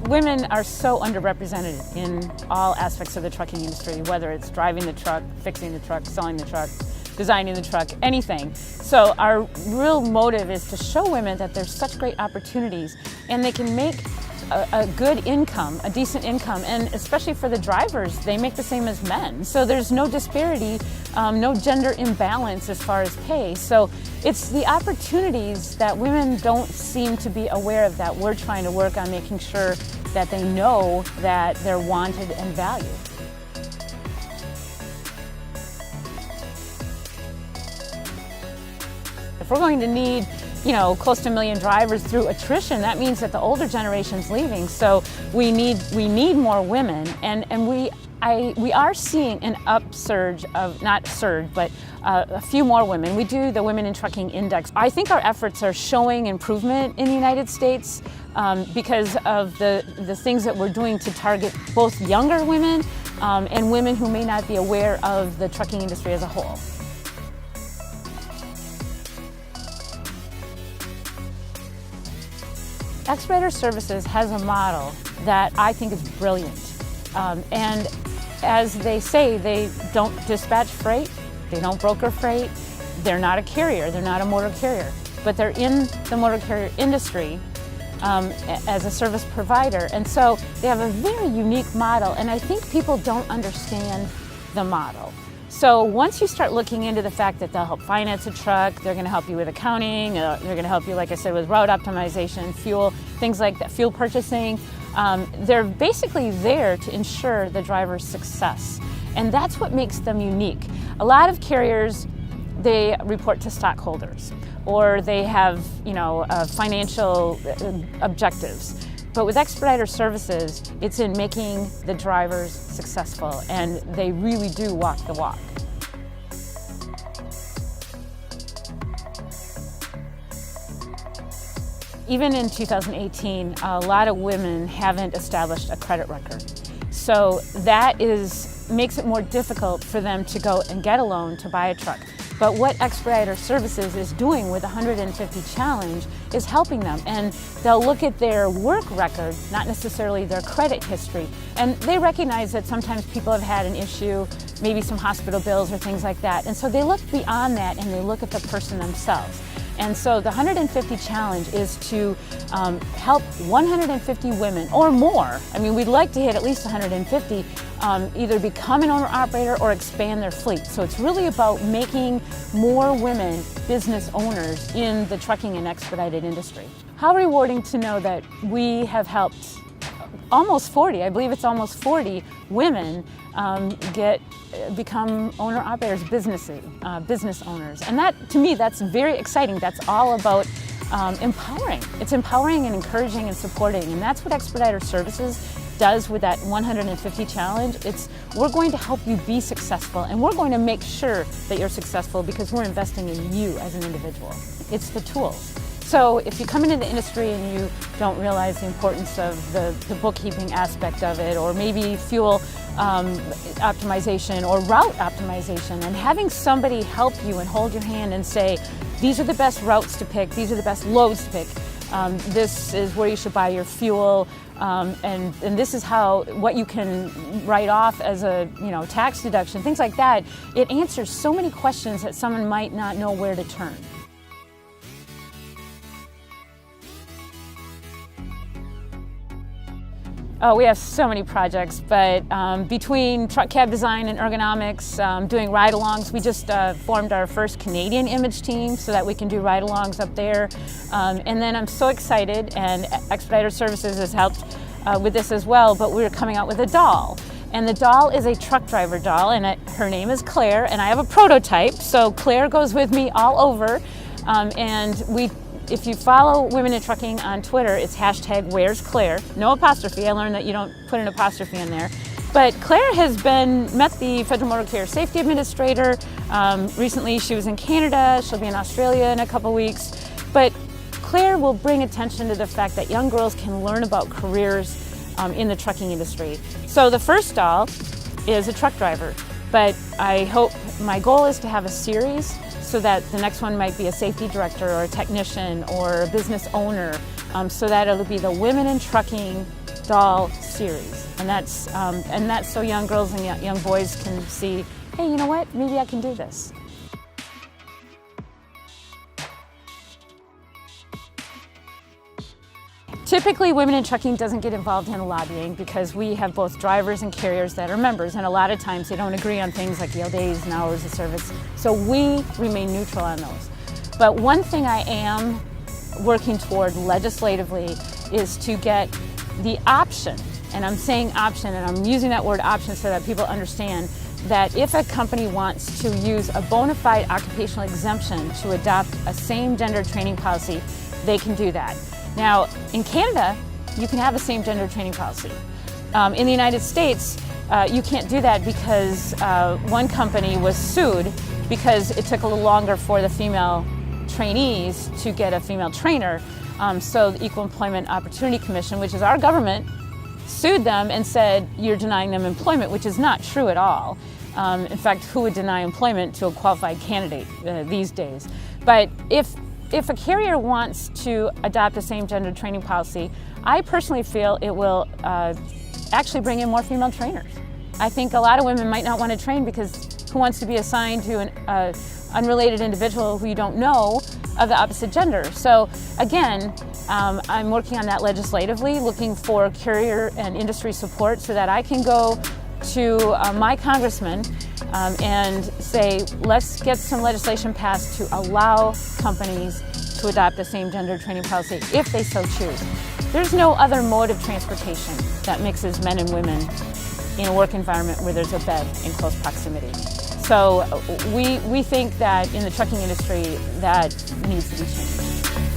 Women are so underrepresented in all aspects of the trucking industry, whether it's driving the truck, fixing the truck, selling the truck, designing the truck, anything. So our real motive is to show women that there's such great opportunities and they can make a good income, a decent income, and especially for the drivers, they make the same as men. So there's no disparity, no gender imbalance as far as pay. So it's the opportunities that women don't seem to be aware of that we're trying to work on making sure that they know that they're wanted and valued. If we're going to need, close to 1 million drivers through attrition, that means that the older generation's leaving. So we need more women, and we are seeing an upsurge of, not surge, but a few more women. We do the Women in Trucking Index. I think our efforts are showing improvement in the United States because of the things that we're doing to target both younger women and women who may not be aware of the trucking industry as a whole. Expediter Services has a model that I think is brilliant. And as they say, they don't dispatch freight, they don't broker freight, they're not a carrier, they're not a motor carrier, but they're in the motor carrier industry as a service provider. And so they have a very unique model, and I think people don't understand the model. So once you start looking into the fact that they'll help finance a truck, they're going to help you with accounting, they're going to help you, like I said, with route optimization, fuel, things like that, fuel purchasing. They're basically there to ensure the driver's success. And that's what makes them unique. A lot of carriers, they report to stockholders or they have, financial objectives. But with Expediter Services, it's in making the drivers successful, and they really do walk the walk. Even in 2018, a lot of women haven't established a credit record. So that makes it more difficult for them to go and get a loan to buy a truck. But what Expediter Services is doing with the 150 Challenge is helping them, and they'll look at their work record, not necessarily their credit history, and they recognize that sometimes people have had an issue, maybe some hospital bills or things like that, and so they look beyond that and they look at the person themselves. And so the 150 Challenge is to help 150 women or more. I mean, we'd like to hit at least 150, either become an owner-operator or expand their fleet. So it's really about making more women business owners in the trucking and expedited industry. How rewarding to know that we have helped almost 40, I believe it's almost 40 women become owner-operators, business owners. And that, to me, that's very exciting. That's all about empowering. It's empowering and encouraging and supporting. And that's what Expediter Services does with that 150 Challenge. We're going to help you be successful, and we're going to make sure that you're successful because we're investing in you as an individual. It's the tools. So if you come into the industry and you don't realize the importance of the bookkeeping aspect of it, or maybe fuel optimization or route optimization, and having somebody help you and hold your hand and say, these are the best routes to pick, these are the best loads to pick, this is where you should buy your fuel, and this is what you can write off as a tax deduction, things like that. It answers so many questions that someone might not know where to turn. Oh, we have so many projects, but between truck cab design and ergonomics, doing ride-alongs, we just formed our first Canadian image team so that we can do ride-alongs up there. And then I'm so excited, and Expediter Services has helped with this as well, but we're coming out with a doll. And the doll is a truck driver doll, and her name is Claire, and I have a prototype, so Claire goes with me all over. If you follow Women in Trucking on Twitter, it's #Where'sClaire. No apostrophe. I learned that you don't put an apostrophe in there. But Claire has met the Federal Motor Carrier Safety Administrator. Recently she was in Canada. She'll be in Australia in a couple weeks. But Claire will bring attention to the fact that young girls can learn about careers in the trucking industry. So the first doll is a truck driver. But my goal is to have a series so that the next one might be a safety director or a technician or a business owner, so that it'll be the Women in Trucking doll series, and that's so young girls and young boys can see, hey, you know what? Maybe I can do this. Typically, Women in Trucking doesn't get involved in lobbying because we have both drivers and carriers that are members, and a lot of times they don't agree on things like days and hours of service, so we remain neutral on those. But one thing I am working toward legislatively is to get the option, and I'm saying option, and I'm using that word option so that people understand that if a company wants to use a bona fide occupational exemption to adopt a same-gender training policy, they can do that. Now, in Canada, you can have a same-gender training policy. In the United States, you can't do that because one company was sued because it took a little longer for the female trainees to get a female trainer. So the Equal Employment Opportunity Commission, which is our government, sued them and said, you're denying them employment, which is not true at all. In fact, who would deny employment to a qualified candidate these days? But if a carrier wants to adopt a same-gender training policy, I personally feel it will actually bring in more female trainers. I think a lot of women might not want to train because who wants to be assigned to an unrelated individual who you don't know of the opposite gender? So again, I'm working on that legislatively, looking for carrier and industry support so that I can go to my congressman and say, let's get some legislation passed to allow companies to adopt the same-gender training policy if they so choose. There's no other mode of transportation that mixes men and women in a work environment where there's a bed in close proximity. So we think that in the trucking industry that needs to be changed.